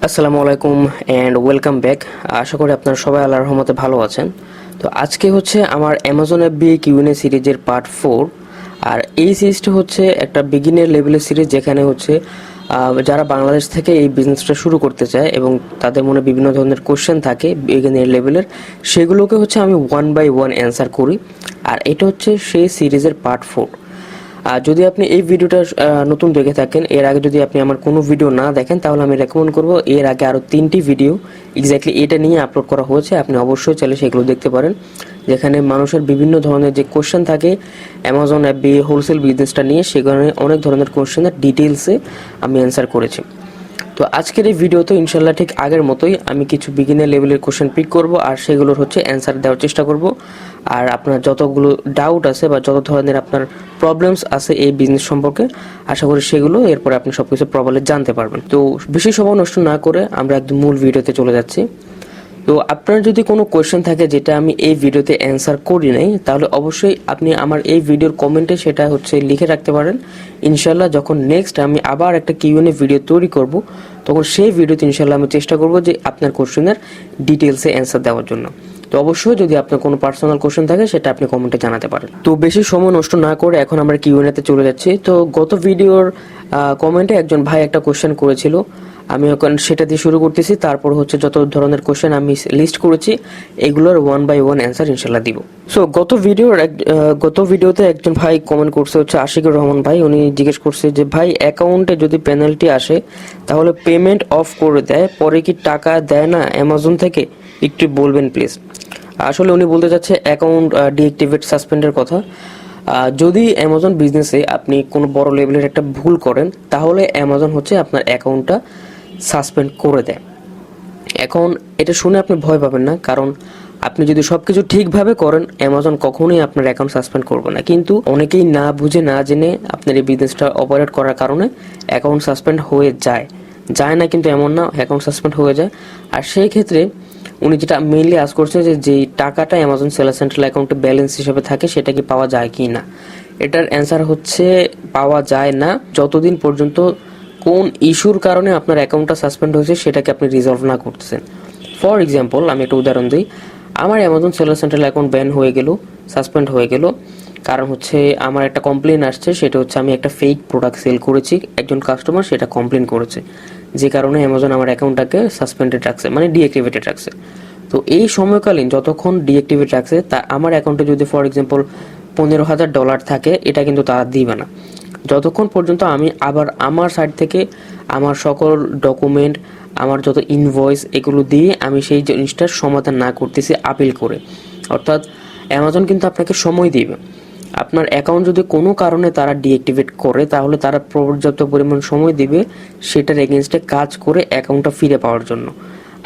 আসসালামু আলাইকুম and welcome back. আশা করি আপনারা সবাই আল্লাহর রহমতে ভালো আছেন। তো আজকে হচ্ছে আমার অ্যামাজন এফবি কিউএনএ সিরিজের পার্ট 4। আর এই সিরিজটা হচ্ছে একটা বিগিনার লেভেলের সিরিজ, যেখানে হচ্ছে যারা বাংলাদেশ থেকে এই বিজনেসটা শুরু করতে চায় এবং তাদের মনে বিভিন্ন ধরনের কোশ্চেন থাকে বিগিনার লেভেলের, সেগুলোকে হচ্ছে আমি ওয়ান বাই ওয়ান অ্যান্সার করি। আর এটা হচ্ছে সেই সিরিজের পার্ট 4। আর যদি আপনি এই ভিডিওটা নতুন দেখে থাকেন, এর আগে যদি আপনি আমার কোনো ভিডিও না দেখেন, তাহলে আমি রেকমেন্ড করব এর আগে আরও 3টি ভিডিও এক্স্যাক্টলি এটা নিয়ে আপলোড করা হয়েছে। আপনি অবশ্যই চাইলে সেগুলো দেখতে পারেন, যেখানে মানুষের বিভিন্ন ধরনের যে কোশ্চেন থাকে অ্যামাজন এফবি হোলসেল বিজনেসটা নিয়ে, সেখানে অনেক ধরনের কোশ্চেনের ডিটেলসে আমি অ্যান্সার করেছি। তো আজকের এই ভিডিওতে ইনশাল্লাহ ঠিক আগের মতোই আমি কিছু বিগিনার লেভেলের কোশ্চেন পিক করব আর সেগুলোর হচ্ছে অ্যান্সার দেওয়ার চেষ্টা করব। আর আপনার যতগুলো ডাউট আছে বা যত ধরনের আপনার প্রবলেমস আছে এই বিজনেস সম্পর্কে, আশা করি সেগুলো এরপরে আপনি সবকিছু প্রপারলি জানতে পারবেন। তো বেশি সময় নষ্ট না করে আমরা একদম মূল ভিডিওতে চলে যাচ্ছি। তো আপনার যদি কোনো কোয়েশ্চেন থাকে যেটা আমি এই ভিডিওতে অ্যান্সার করি নাই, তাহলে অবশ্যই আপনি আমার এই ভিডিওর কমেন্টে সেটা হচ্ছে লিখে রাখতে পারেন। ইনশাল্লাহ যখন নেক্সট আমি আবার একটা কিউএনএ ভিডিও তৈরি করব, তখন সেই ভিডিওতে ইনশাল্লাহ আমি চেষ্টা করব যে আপনার কোয়েশ্চেনের ডিটেলসে অ্যান্সার দেওয়ার জন্য। তো অবশ্যই যদি আপনার কোনো পার্সোনাল কোশ্চেন থাকে সেটা আপনি কমেন্টে জানাতে পারেন। তো বেশি সময় নষ্ট না করে এখন আমরা কিউএনএতে চলে যাচ্ছি। তো গত ভিডিওর কমেন্টে একজন ভাই একটা কোশ্চেন করেছিল, আমি এখন সেটা দিয়ে শুরু করতেছি। তারপর হচ্ছে যত ধরনের কোশ্চেন আমি লিস্ট করেছি এগুলোর ওয়ান বাই ওয়ান অ্যান্সার ইনশাল্লাহ দিব। সো গত ভিডিওতে একজন ভাই কমেন্ট করছে হচ্ছে আশিকুর রহমান ভাই। উনি জিজ্ঞেস করছে যে ভাই, অ্যাকাউন্টে যদি পেনাল্টি আসে তাহলে পেমেন্ট অফ করে দেয়, পরে কি টাকা দেয় না অ্যামাজন থেকে? একটু বলবেন প্লিজ। আসলে উনি বলতে চাচ্ছে অ্যাকাউন্ট ডিঅ্যাক্টিভেট সাসপেন্ডের কথা। যদি অ্যামাজন বিজনেসে আপনি কোনো বড় লেভেলের একটা ভুল করেন, তাহলে অ্যামাজন হচ্ছে আপনার অ্যাকাউন্টটা সাসপেন্ড করে দেয়। এখন এটা শুনে আপনি ভয় পাবেন না, কারণ আপনি যদি সবকিছু ঠিকভাবে করেন অ্যামাজন কখনোই আপনার অ্যাকাউন্ট সাসপেন্ড করবে না। কিন্তু অনেকেই না বুঝে না জেনে আপনার এই বিজনেসটা অপারেট করার কারণে অ্যাকাউন্ট সাসপেন্ড হয়ে যায় না, কিন্তু এমন না, অ্যাকাউন্ট সাসপেন্ড হয়ে যায়। আর সেই ক্ষেত্রে উনি যেটা মেইনলি আজ করছে যে যেই টাকাটা অ্যামাজন সেলার সেন্ট্রাল অ্যাকাউন্টে ব্যালেন্স হিসেবে থাকে সেটা কি পাওয়া যায় কি না। এটার অ্যান্সার হচ্ছে পাওয়া যায় না যতদিন পর্যন্ত কোন ইস্যুর কারণে আপনার অ্যাকাউন্টটা সাসপেন্ড হয়েছে সেটাকে আপনি রিজলভ না করতেছেন। ফর এক্সাম্পল আমি একটা উদাহরণ দিই, আমার Amazon seller central account ban হয়ে গেল, সাসপেন্ড হয়ে গেল, কারণ হচ্ছে আমার একটা কমপ্লেন আসছে, সেটা হচ্ছে আমি একটা ফেক প্রোডাক্ট সেল করেছি, একজন কাস্টমার সেটা কমপ্লেন করেছে, যে কারণে অ্যামাজন আমার অ্যাকাউন্টটাকে সাসপেন্ডেড রাখছে, মানে ডিঅ্যাক্টিভেটেড রাখছে। তো এই সময়কালীন যতক্ষণ ডিঅ্যাক্টিভেট রাখছে, তা আমার অ্যাকাউন্টে যদি ফর এক্সাম্পল $15,000 থাকে, এটা কিন্তু তারা দিবে না যতক্ষণ পর্যন্ত আমি আবার আমার সাইড থেকে আমার সকল ডকুমেন্ট, আমার যত ইনভয়েস এগুলো দিয়ে আমি সেই জিনিসটার সমাধান না করতেছি আপিল করে। অর্থাৎ অ্যামাজন কিন্তু আপনাকে সময় দিবে। আপনার অ্যাকাউন্ট যদি কোনো কারণে তারা ডিঅ্যাক্টিভেট করে, তাহলে তারা পর্যাপ্ত পরিমাণ সময় দিবে সেটার এগেনস্টে কাজ করে অ্যাকাউন্টটা ফিরে পাওয়ার জন্য।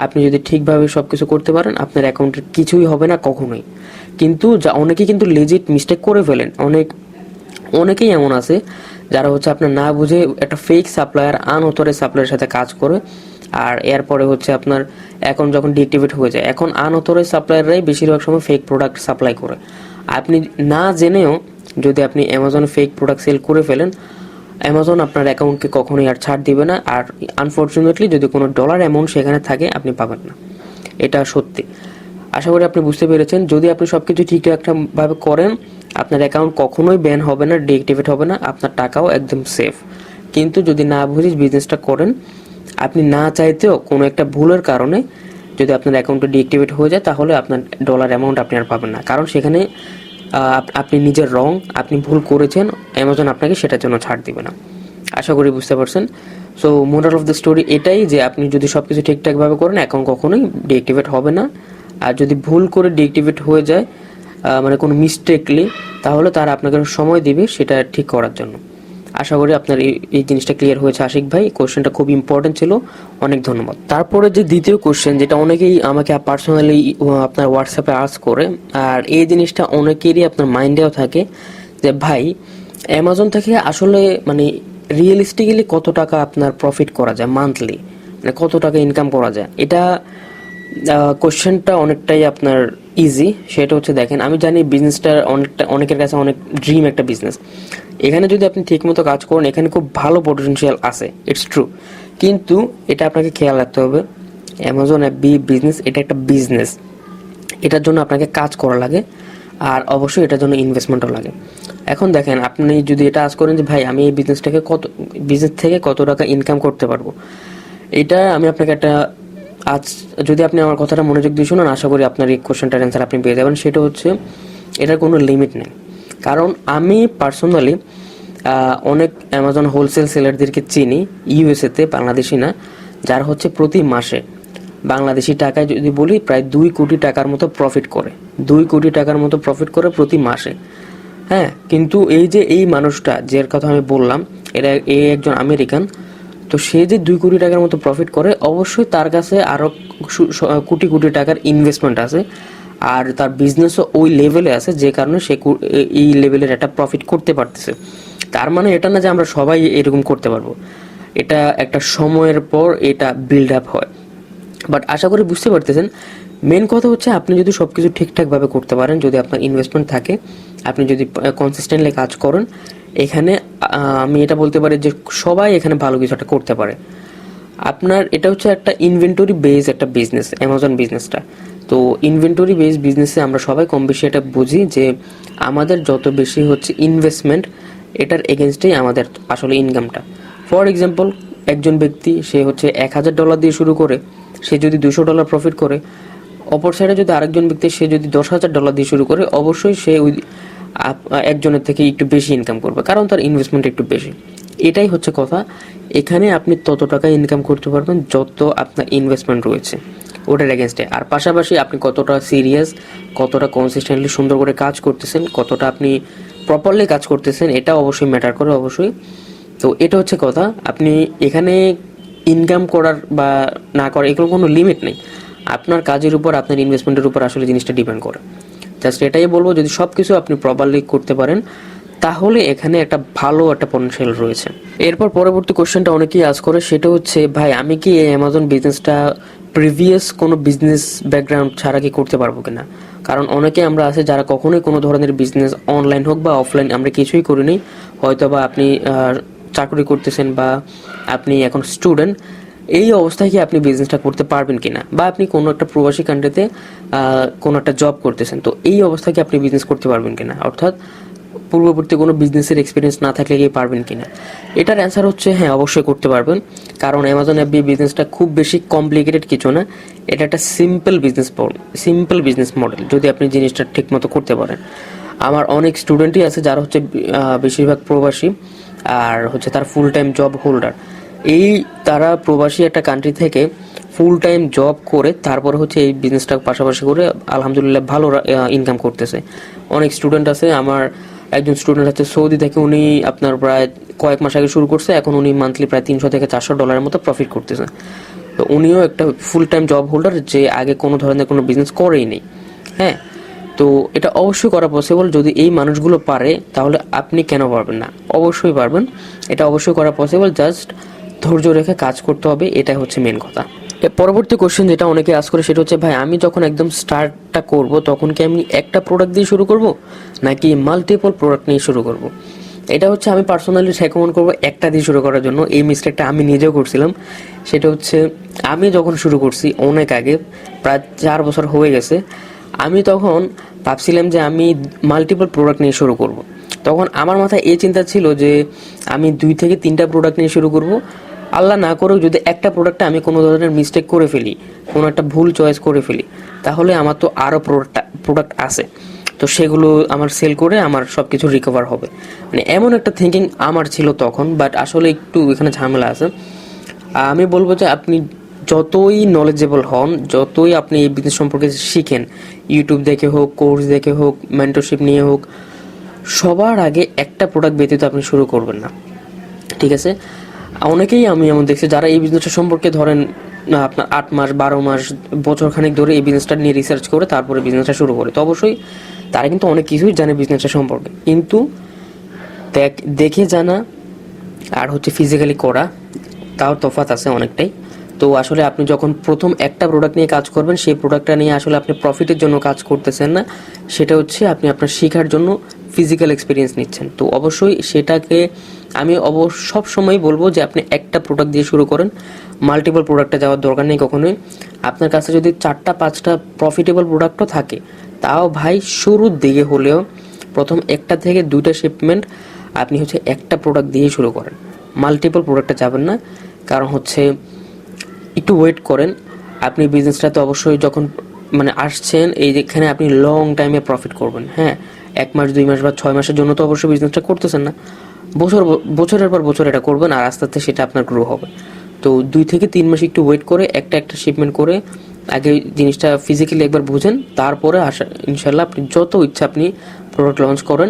আপনি যদি ঠিকভাবে সব কিছু করতে পারেন, আপনার অ্যাকাউন্টের কিছুই হবে না কখনোই। কিন্তু অনেকেই কিন্তু লেজিট মিস্টেক করে ফেলেন। অনেকেই এমন আছে যারা হচ্ছে আপনার না বুঝে একটা ফেক সাপ্লায়ার, আনঅথরাইজড সাপ্লায়ারের সাথে কাজ করে। আর এরপরে হচ্ছে আপনার অ্যাকাউন্ট যখন ডিঅ্যাক্টিভেট হয়ে যায়, এখন আনঅথরাইজড সাপ্লায়াররাই বেশিরভাগ সময় ফেক প্রোডাক্ট সাপ্লাই করে। আপনি না জেনেও যদি আপনি অ্যামাজনে ফেক প্রোডাক্ট সেল করে ফেলেন, অ্যামাজন আপনার অ্যাকাউন্টকে কখনোই আর ছাড় দিবে না। আর আনফর্চুনেটলি যদি কোনো ডলার অ্যামাউন্ট সেখানে থাকে, আপনি পাবেন না। এটা সত্যি। আশা করি আপনি বুঝতে পেরেছেন। যদি আপনি সবকিছু ঠিকঠাকভাবে করেন, আপনার অ্যাকাউন্ট কখনোই ব্যান হবে না, ডিঅ্যাক্টিভেট হবে না, আপনার টাকাও একদম সেফ। কিন্তু যদি না বুঝে বিজনেসটা করেন, আপনি না চাইতেও কোনো একটা ভুলের কারণে যদি আপনার অ্যাকাউন্টটা ডিঅ্যাক্টিভেট হয়ে যায়, তাহলে আপনার ডলার অ্যামাউন্ট আপনি আর পাবেন না, কারণ সেখানে আপনি নিজের রং, আপনি ভুল করেছেন, অ্যামাজন আপনাকে সেটার জন্য ছাড় দিবে না। আশা করি বুঝতে পারছেন। So moral of the story এটাই যে আপনি যদি সব কিছু ঠিকঠাকভাবে করেন, অ্যাকাউন্ট কখনোই ডিঅ্যাক্টিভেট হবে না। আর যদি ভুল করে ডিঅ্যাক্টিভেট হয়ে যায়, মানে কোনো মিস্টেকলি, তাহলে তারা আপনাকে সময় দিবে সেটা ঠিক করার জন্য। আশা করি আপনার এই জিনিসটা ক্লিয়ার হয়েছে আশিক ভাই। কোশ্চেনটা খুব ইম্পর্টেন্ট ছিল, অনেক ধন্যবাদ। তারপরে যে দ্বিতীয় কোশ্চেন, যেটা অনেকেই আমাকে পার্সোনালি আপনার হোয়াটসঅ্যাপে আস্ক করে, আর এই জিনিসটা অনেকেরই আপনার মাইন্ডেও থাকে যে ভাই, অ্যামাজন থেকে আসলে মানে রিয়েলিস্টিক্যালি কত টাকা আপনার প্রফিট করা যায় মান্থলি, মানে কত টাকা ইনকাম করা যায়? এটা কোশ্চেনটা অনেকটাই আপনার ইজি। সেটা হচ্ছে দেখেন, আমি জানি বিজনেসটা অনেকের কাছে অনেক ড্রিম একটা বিজনেস। এখানে যদি আপনি ঠিকমতো কাজ করেন, এখানে খুব ভালো পটেনশিয়াল আছে, ইটস ট্রু। কিন্তু এটা আপনাকে খেয়াল রাখতে হবে, অ্যামাজন FBA বিজনেস এটা একটা বিজনেস, এটার জন্য আপনাকে কাজ করা লাগে, আর অবশ্যই এটার জন্য ইনভেস্টমেন্টও লাগে। এখন দেখেন, আপনি যদি এটা আজ করেন যে ভাই আমি এই বিজনেস থেকে কত টাকা ইনকাম করতে পারবো, এটা আমি আপনাকে একটা আজ যদি আপনি আমার কথাটা মনোযোগ দিয়ে শুনুন, আশা করি আপনার এই কোশ্চেনটার অ্যান্সার আপনি পেয়ে যাবেন। সেটা হচ্ছে এটার কোনো লিমিট নেই। কারণ আমি পার্সোনালি অনেক অ্যামাজন হোলসেল সেলারদেরকে চিনি ইউএসএতে, বাংলাদেশি না, যারা হচ্ছে প্রতি মাসে বাংলাদেশি টাকায় যদি বলি প্রায় 2 কোটি টাকার মতো প্রফিট করে, 2 কোটি টাকার মতো প্রফিট করে প্রতি মাসে। হ্যাঁ, কিন্তু এই যে এই মানুষটা যার কথা আমি বললাম, এই একজন আমেরিকান, তো সে যে 2 কোটি টাকার মতো প্রফিট করে, অবশ্যই তার কাছে আরও কোটি কোটি টাকার ইনভেস্টমেন্ট আছে, আর তার বিজনেসও ওই লেভেলে আছে, যে কারণে সে এই লেভেলের একটা প্রফিট করতে পারতেছে। তার মানে এটা না যে আমরা সবাই এরকম করতে পারবো, এটা একটা সময়ের পর এটা বিল্ড আপ হয়। বাট আশা করি বুঝতে পারতেছেন, মেন কথা হচ্ছে আপনি যদি সব কিছু ঠিকঠাকভাবে করতে পারেন, যদি আপনার ইনভেস্টমেন্ট থাকে, আপনি যদি কনসিস্টেন্টলি কাজ করেন, এখানে আমি এটা বলতে পারি যে সবাই এখানে ভালো কিছু একটা করতে পারে। আপনার এটা হচ্ছে একটা ইনভেন্টরি বেস একটা বিজনেস, অ্যামাজন বিজনেসটা। তো ইনভেন্টরি বেস বিজনেসে আমরা সবাই কম বেশি এটা বুঝি যে আমাদের যত বেশি হচ্ছে ইনভেস্টমেন্ট, এটার এগেনস্টেই আমাদের আসলে ইনকামটা। ফর এক্সাম্পল, একজন ব্যক্তি সে হচ্ছে $1000 দিয়ে শুরু করে, সে যদি $200 প্রফিট করে, অপর সাইডে যদি আরেকজন ব্যক্তি সে যদি $10,000 দিয়ে শুরু করে, অবশ্যই সে ওই একজনের থেকে একটু বেশি ইনকাম করবে, কারণ তার ইনভেস্টমেন্ট একটু বেশি। এটাই হচ্ছে কথা, এখানে আপনি তত টাকা ইনকাম করতে পারবেন যত আপনার ইনভেস্টমেন্ট রয়েছে ওটার এগেনস্টে। আর পাশাপাশি আপনি কতটা সিরিয়াস, কতটা কনসিস্টেন্টলি সুন্দর করে কাজ করতেছেন, কতটা আপনি প্রপারলি কাজ করতেছেন, এটা অবশ্যই ম্যাটার করে অবশ্যই। তো এটা হচ্ছে কথা, আপনি এখানে ইনকাম করার বা না করার এগুলো কোনো লিমিট নেই, আপনার কাজের উপর, আপনার ইনভেস্টমেন্টের উপর আসলে জিনিসটা ডিপেন্ড করে। জাস্ট এটাই বলবো, যদি সব কিছু আপনি প্রপারলি করতে পারেন, তাহলে এখানে একটা ভালো একটা পটেনশিয়াল রয়েছে। এরপর পরবর্তী কোশ্চেনটা অনেকেই আজ করে, সেটা হচ্ছে ভাই আমি কি এই অ্যামাজন বিজনেসটা প্রিভিয়াস কোনো বিজনেস ব্যাকগ্রাউন্ড ছাড়া কি করতে পারবো কিনা। কারণ অনেকে আমরা আছে যারা কখনোই কোনো ধরনের বিজনেস অনলাইন হোক বা অফলাইন আমরা কিছুই করিনি, হয়তো বা আপনি চাকরি করতেছেন বা আপনি এখন স্টুডেন্ট, এই অবস্থায় কি আপনি বিজনেসটা করতে পারবেন কিনা, বা আপনি কোনো একটা প্রবাসী কান্ট্রিতে কোনো একটা জব করতেছেন, তো এই অবস্থায় কি আপনি বিজনেস করতে পারবেন কিনা, অর্থাৎ পূর্ববর্তী কোনো বিজনেসের এক্সপিরিয়েন্স না থাকলে কি পারবেন কিনা। এটার অ্যান্সার হচ্ছে হ্যাঁ, অবশ্যই করতে পারবেন। কারণ অ্যামাজন FBA বিজনেসটা খুব বেশি কমপ্লিকেটেড কিছু না, এটা একটা সিম্পল বিজনেস মডেল, যদি আপনি জিনিসটা ঠিক মতো করতে পারেন। আমার অনেক স্টুডেন্টই আছে যারা হচ্ছে বেশিরভাগ প্রবাসী, আর হচ্ছে তার ফুল টাইম জব হোল্ডার। তারা প্রবাসী একটা কান্ট্রি থেকে ফুল টাইম জব করে তারপরে হচ্ছে এই বিজনেসটা পাশাপাশি করে আলহামদুলিল্লাহ ভালো ইনকাম করতেছে। অনেক স্টুডেন্ট আছে, আমার একজন স্টুডেন্ট আছে সৌদি থেকে, উনি আপনার প্রায় কয়েক মাস আগে শুরু করছে, এখন উনি মান্থলি প্রায় $300 থেকে $400 মতো প্রফিট করতেছে। তো উনিও একটা ফুল টাইম জব হোল্ডার, যে আগে কোনো ধরনের কোনো বিজনেস করেই নেই। হ্যাঁ, তো এটা অবশ্যই করা পসিবল, যদি এই মানুষগুলো পারে তাহলে আপনি কেন পারবেন না, অবশ্যই পারবেন, এটা অবশ্যই করা পসিবল, জাস্ট ধৈর্য রেখে কাজ করতে হবে, এটাই হচ্ছে মেন কথা। পরবর্তী কোশ্চেন যেটা অনেকে আস করে, সেটা হচ্ছে ভাই আমি যখন একদম স্টার্টটা করব তখন কি আমি একটা প্রোডাক্ট দিয়ে শুরু করব নাকি মাল্টিপল প্রোডাক্ট নিয়ে শুরু করব। এটা হচ্ছে আমি পার্সোনালি রেকমেন্ড করবো একটা দিয়ে শুরু করার জন্য। এই মিস্টেকটা আমি নিজেও করছিলাম। সেটা হচ্ছে আমি যখন শুরু করছি অনেক আগে, প্রায় 4 বছর হয়ে গেছে, আমি তখন ভাবছিলাম যে আমি মাল্টিপল প্রোডাক্ট নিয়ে শুরু করব। তখন আমার মাথায় এই চিন্তা ছিল যে আমি 2 থেকে 3টা প্রোডাক্ট নিয়ে শুরু করব, আল্লাহ না করেও যদি একটা প্রোডাক্টে আমি কোনো ধরনের মিস্টেক করে ফেলি, কোনো একটা ভুল চয়েস করে ফেলি, তাহলে আমার তো আরও প্রোডাক্ট আছে, তো সেগুলো আমার সেল করে আমার সব কিছু রিকভার হবে। মানে এমন একটা থিঙ্কিং আমার ছিল তখন, বাট আসলে একটু এখানে ঝামেলা আছে। আমি বলবো যে আপনি যতই নলেজেবল হন, যতই আপনি এই বিজনেস সম্পর্কে শিখেন, ইউটিউব দেখে হোক, কোর্স দেখে হোক, মেন্টরশিপ নিয়ে হোক, সবার আগে একটা প্রোডাক্ট ব্যতীত আপনি শুরু করবেন না, ঠিক আছে। অনেকেই আমি এমন দেখছি যারা এই বিজনেসটা সম্পর্কে ধরেন আপনার 8 মাস 12 মাস বছরখানেক ধরে এই বিজনেসটা নিয়ে রিসার্চ করে তারপরে বিজনেসটা শুরু করে, তো অবশ্যই তারা কিন্তু অনেক কিছুই জানে বিজনেসটা সম্পর্কে, কিন্তু দেখে জানা আর হচ্ছে ফিজিক্যালি করা, তাও তফাৎ আছে অনেকটাই। তো আসলে আপনি যখন প্রথম একটা প্রোডাক্ট নিয়ে কাজ করবেন, সেই প্রোডাক্টটা নিয়ে আসলে আপনি প্রফিটের জন্য কাজ করতেছেন না, সেটা হচ্ছে আপনি আপনার শেখার জন্য ফিজিক্যাল এক্সপিরিয়েন্স নিচ্ছেন, তো অবশ্যই সেটাকে আমি সব সময় বলবো যে আপনি একটা প্রোডাক্ট দিয়ে শুরু করেন, মাল্টিপল প্রোডাক্টে যাওয়ার দরকার নেই কখনোই। আপনার কাছে যদি 4-5টা প্রফিটেবল প্রোডাক্টও থাকে, তাও ভাই শুরুর দিকে হলেও প্রথম 1টা থেকে 2টা শিপমেন্ট আপনি হচ্ছে একটা প্রোডাক্ট দিয়ে শুরু করেন, মাল্টিপল প্রোডাক্টে যাবেন না। কারণ হচ্ছে একটু ওয়েট করেন, আপনি বিজনেসটাতে অবশ্যই যখন মানে আসছেন এই যেখানে আপনি লং টাইমে প্রফিট করবেন। হ্যাঁ, 1 মাস 2 মাস বা 6 মাসের জন্য তো অবশ্যই বিজনেসটা করতেছেন না, বছরের পর বছর এটা করবেন, আর আস্তে আস্তে সেটা আপনার গ্রো হবে। তো 2 থেকে 3 মাস একটু ওয়েট করে একটা শিপমেন্ট করে আগে জিনিসটা ফিজিক্যালি একবার বুঝেন, তারপরে আসা ইনশাল্লাহ আপনি যত ইচ্ছা আপনি প্রোডাক্ট লঞ্চ করেন,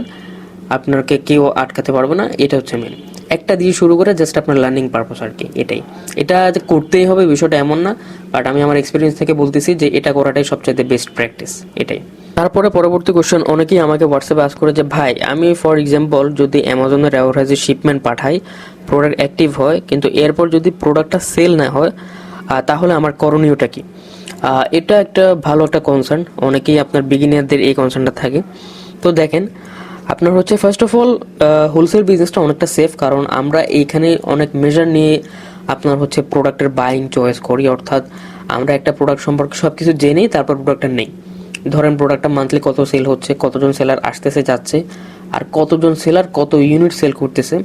আপনাকে কেউ আটকাতে পারবে না। এটা হচ্ছে মেন, একটা দিয়ে শুরু করে জাস্ট আপনার লার্নিং পারপাস আর কি। এটা যে করতেই হবে বিষয়টা এমন না, বাট আমি আমার এক্সপিরিয়েন্স থেকে বলতেছি যে এটা করাটাই সবচেয়ে বেস্ট প্র্যাকটিস। তারপরে পরবর্তী কোশ্চেন, অনেকেই আমাকে হোয়াটসঅ্যাপে আস করে যে ভাই আমি ফর এক্সাম্পল যদি অ্যামাজনের অ্যাডভার্টাইজে শিপমেন্ট পাঠাই, প্রোডাক্ট অ্যাক্টিভ হয়, কিন্তু এরপর যদি প্রোডাক্টটা সেল না হয়, তাহলে আমার করণীয়টা কি? এটা একটা ভালো একটা কনসার্ন, অনেকেই আপনার বিগিনারদের এই কনসার্নটা থাকে। তো দেখেন, আপনার হচ্ছে ফার্স্ট অফ অল হোলসেল বিজনেসটা অনেকটা সেফ, কারণ আমরা এইখানে অনেক মেজার নিয়ে আপনার হচ্ছে প্রোডাক্টের বাইং চয়েস করি, অর্থাৎ আমরা একটা প্রোডাক্ট সম্পর্কে সব কিছু জেনেই তারপর প্রোডাক্টটা নেই। ধরেন প্রোডাক্টটা মান্থলি কত সেল হচ্ছে, কতজন সেলার আসতেছে যাচ্ছে, আর কতজন সেলার কত ইউনিট সেল করতেছে,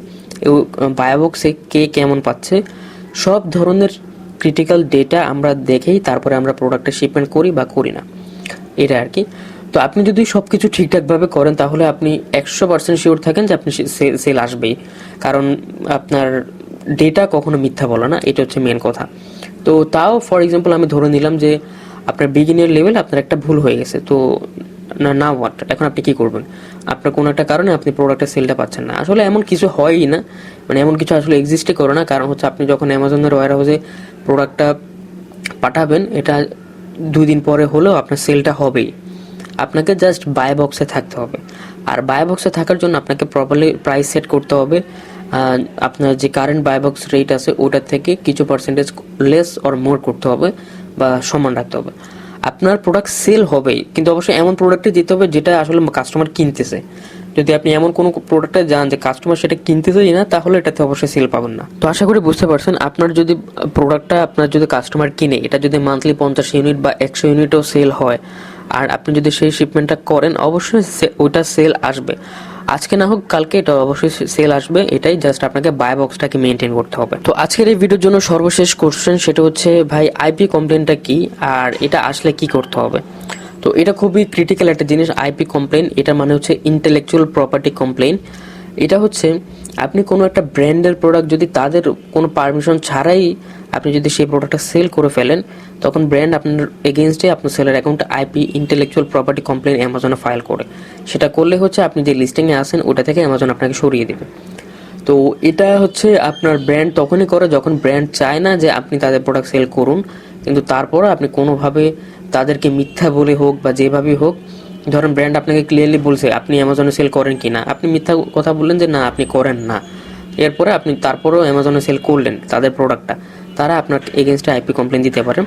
বায়োবক্সে কে কেমন পাচ্ছে, সব ধরনের ক্রিটিক্যাল ডেটা আমরা দেখেই তারপরে আমরা প্রোডাক্টে শিপমেন্ট করি বা করি না, এটা আর কি। তো আপনি যদি সব কিছু ঠিকঠাকভাবে করেন তাহলে আপনি 100% শিওর থাকেন যে আপনি সেল আসবেই, কারণ আপনার ডেটা কখনো মিথ্যা বলে না, এটা হচ্ছে মেন কথা। তো তাও ফর এক্সাম্পল আমি ধরে নিলাম যে আপনার বিগিনার লেভেল আপনার একটা ভুল হয়ে গেছে, তো না হোয়াট, এখন আপনি কি করবেন? আপনার কোনো একটা কারণে আপনি প্রোডাক্টের সেলটা পাচ্ছেন না, আসলে এমন কিছু হয়ই না, মানে এমন কিছু আসলে এক্সিস্টই করে না। কারণ হচ্ছে আপনি যখন অ্যামাজনের ওয়্যার হাউসে প্রোডাক্টটা পাঠাবেন, এটা 2 দিন পরে হলেও আপনার সেলটা হবেই। আপনাকে জাস্ট বাই বক্সে থাকতে হবে, আর বাই বক্সে থাকার জন্য আপনাকে প্রপারলি প্রাইস সেট করতে হবে। আপনার যে কারেন্ট বাই বক্স রেট আছে ওটার থেকে কিছু পার্সেন্টেজ লেস অর মোর করতে হবে বা সমান রাখতে হবে। আপনার প্রোডাক্ট সেল হবেই, কিন্তু অবশ্যই এমন প্রোডাক্টে যেতে হবে যেটা আসলে কাস্টমার কিনতেছে। যদি আপনি এমন কোনো প্রোডাক্টে যান যে কাস্টমার সেটা কিনতেছেই না, তাহলে এটাতে অবশ্যই সেল পাবেন না। তো আশা করি বুঝতে পারছেন, আপনার যদি প্রোডাক্টটা আপনার যদি কাস্টমার কিনে, এটা যদি মান্থলি 50 ইউনিট বা 100 ইউনিটও সেল হয়, আর আপনি যদি সেই শিপমেন্টটা করেন, অবশ্যই ওইটা সেল আসবে। আজকে না হোক কালকে এটা অবশ্যই সেল আসবে, এটাই জাস্ট আপনাকে বাই বক্সটাকে মেনটেন করতে হবে। তো আজকের এই ভিডিওর জন্য সর্বশেষ কোশ্চেন, সেটা হচ্ছে ভাই আইপি কমপ্লেনটা কি, আর এটা আসলে কি করতে হবে? তো এটা খুবই ক্রিটিক্যাল একটা জিনিস। আইপি কমপ্লেন, এটা মানে হচ্ছে ইন্টেলেকচুয়াল প্রপার্টি কমপ্লেন। এটা হচ্ছে আপনি কোনো একটা ব্র্যান্ডের প্রোডাক্ট যদি তাদের কোনো পারমিশন ছাড়াই আপনি যদি সেই প্রোডাক্টটা সেল করে ফেলেন, তখন ব্র্যান্ড আপনার এগেনস্টে আপনার সেলের অ্যাকাউন্টে আইপি ইন্টেলেকচুয়াল প্রপার্টি কমপ্লেন অ্যামাজনে ফাইল করে। সেটা করলে হচ্ছে আপনি যে লিস্টিংয়ে আসেন ওটা থেকে অ্যামাজন আপনাকে সরিয়ে দেবে। তো এটা হচ্ছে আপনার ব্র্যান্ড তখনই করে যখন ব্র্যান্ড চায় না যে আপনি তাদের প্রোডাক্ট সেল করুন, কিন্তু তারপর আপনি কোনোভাবে তাদেরকে মিথ্যা বলে হোক বা যেভাবেই হোক, ধরেন ব্র্যান্ড আপনাকে ক্লিয়ারলি বলছে আপনি অ্যামাজনে সেল করেন কি না, আপনি মিথ্যা কথা বললেন যে না আপনি করেন না, এরপরে আপনি তারপরেও অ্যামাজনে সেল করলেন তাদের প্রোডাক্টটা, তারা আপনার এগেনস্টে আইপি কমপ্লেন দিতে পারে।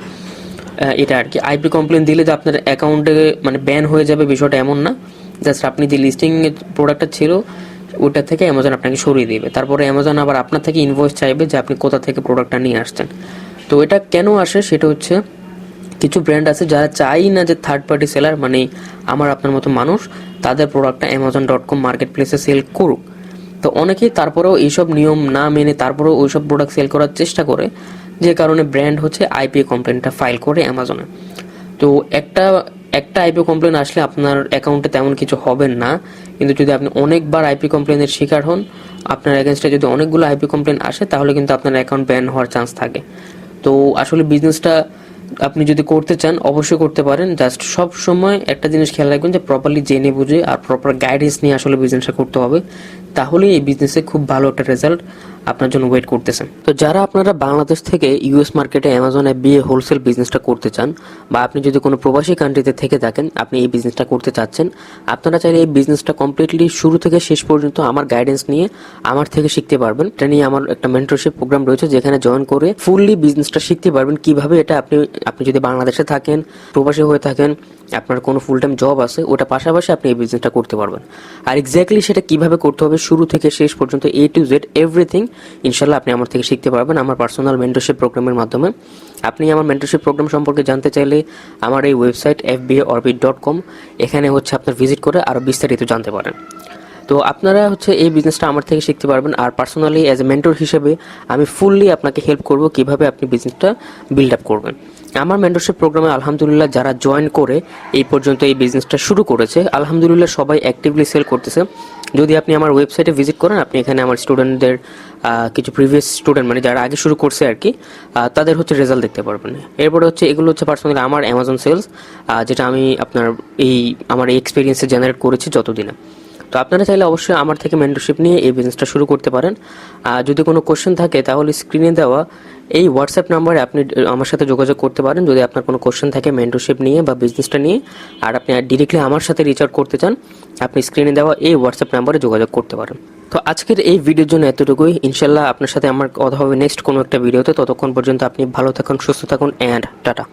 এটা আর কি। আইপি কমপ্লেন দিলে যে আপনার অ্যাকাউন্টে মানে ব্যান হয়ে যাবে বিষয়টা এমন না, জাস্ট আপনি যে লিস্টিং প্রোডাক্টটা ছিল ওটা থেকে অ্যামাজন আপনাকে সরিয়ে দেবে। তারপরে অ্যামাজন আবার আপনার থেকে ইনভয়েস চাইবে যে আপনি কোথা থেকে প্রোডাক্টটা নিয়ে আসছেন। তো এটা কেন আসে সেটা হচ্ছে, কিছু ব্র্যান্ড আছে যারা চাই না যে থার্ড পার্টি সেলার মানে আমার আপনার মতো মানুষ তাদের প্রোডাক্টটা amazon.com মার্কেট প্লেসে সেল করুক। তো অনেকেই তারপরেও এইসব নিয়ম না মেনে তারপরেও ওইসব প্রোডাক্ট সেল করার চেষ্টা করে, যে কারণে ব্র্যান্ড হচ্ছে আইপি কমপ্লেনটা ফাইল করে অ্যামাজনে। তো একটা আইপি কমপ্লেন আসলে আপনার অ্যাকাউন্টে তেমন কিছু হবে না, কিন্তু যদি আপনি অনেকবার আইপি কমপ্লেনের শিকার হন, আপনার এগেনস্টে যদি অনেকগুলো আইপি কমপ্লেন আসে, তাহলে কিন্তু আপনার অ্যাকাউন্ট ব্যান হওয়ার চান্স থাকে। তো আসলে বিজনেসটা আপনি যদি করতে চান অবশ্যই করতে পারেন, জাস্ট সব সময় একটা জিনিস খেয়াল রাখবেন যে প্রপারলি জেনে বুঝে আর প্রপার গাইডেন্স নিয়ে আসলে বিজনেসটা করতে হবে, তাহলে এই বিজনেসে খুব ভালো একটা রেজাল্ট আপনার জন্য ওয়েট করতেছে। তো যারা আপনারা বাংলাদেশ থেকে ইউএস মার্কেটে অ্যামাজন FBA হোলসেল বিজনেসটা করতে চান, বা আপনি যদি কোনো প্রবাসী কান্ট্রিতে থেকে থাকেন, আপনি এই বিজনেসটা করতে চাচ্ছেন, আপনারা চাইলে এই বিজনেসটা কমপ্লিটলি শুরু থেকে শেষ পর্যন্ত আমার গাইডেন্স নিয়ে আমার থেকে শিখতে পারবেন। এটা নিয়ে আমার একটা মেন্টরশিপ প্রোগ্রাম রয়েছে, যেখানে জয়েন করে ফুললি বিজনেসটা শিখতে পারবেন কিভাবে এটা আপনি যদি বাংলাদেশে থাকেন, প্রবাসী হয়ে থাকেন, আপনার কোনো ফুল টাইম জব আছে, ওটা পাশাপাশি আপনি এই বিজনেসটা করতে পারবেন। আর এক্স্যাক্টলি সেটা কিভাবে করতে হবে শুরু থেকে শেষ পর্যন্ত A to Z এভরিথিং ইনশাল্লাহ আপনি আমার থেকে শিখতে পারবেন আমার পার্সোনাল মেন্টরশিপ প্রোগ্রামের মাধ্যমে। আপনি আমার মেন্টরশিপ প্রোগ্রাম সম্পর্কে জানতে চাইলে আমার এই ওয়েবসাইট fbaorbit.com, এখানে হচ্ছে আপনার ভিজিট করে আরও বিস্তারিত জানতে পারেন। তো আপনারা হচ্ছে এই বিজনেসটা আমার থেকে শিখতে পারবেন। আর পার্সোনালি অ্যাজ এ মেন্টর হিসেবে আমি ফুললি আপনাকে হেল্প করব কিভাবে আপনি বিজনেসটা বিল্ড আপ করবেন। আমার মেন্টরশিপ প্রোগ্রামে আলহামদুলিল্লাহ যারা জয়েন করে এই পর্যন্ত এই বিজনেসটা শুরু করেছে, আলহামদুলিল্লাহ সবাই অ্যাক্টিভলি সেল করতেছে। যদি আপনি আমার ওয়েবসাইটে ভিজিট করেন, আপনি এখানে আমার স্টুডেন্টদের কিছু প্রিভিয়াস স্টুডেন্ট মানে যারা আগে শুরু করছে আর কি, তাদের হচ্ছে রেজাল্ট দেখতে পারবেন। এরপরে হচ্ছে এগুলো হচ্ছে পার্সোনালি আমার অ্যামাজন সেলস, যেটা আমি আপনার আমার এই এক্সপিরিয়েন্সে জেনারেট করেছি যতদিনে। তো আপনারা চাইলে অবশ্যই আমার থেকে মেন্টরশিপ নিয়ে এই বিজনেসটা শুরু করতে পারেন। যদি কোনো কোশ্চেন থাকে তাহলে স্ক্রিনে দেওয়া এই হোয়াটসঅ্যাপ নাম্বারে আপনি আমার সাথে যোগাযোগ করতে পারেন। যদি আপনার কোনো কোশ্চেন থাকে মেন্টরশিপ নিয়ে বা বিজনেসটা নিয়ে, আর আপনি ডিরেক্টলি আমার সাথে রিচ আউট করতে চান, আপনি স্ক্রিনে দেওয়া এই হোয়াটসঅ্যাপ নাম্বারে যোগাযোগ করতে পারেন। তো আজকের এই ভিডিওর জন্য এতটুকুই। ইনশাল্লাহ আপনার সাথে আমার কথা হবে নেক্সট কোনো একটা ভিডিওতে। ততক্ষণ পর্যন্ত আপনি ভালো থাকুন, সুস্থ থাকুন, অ্যান্ড টাটা।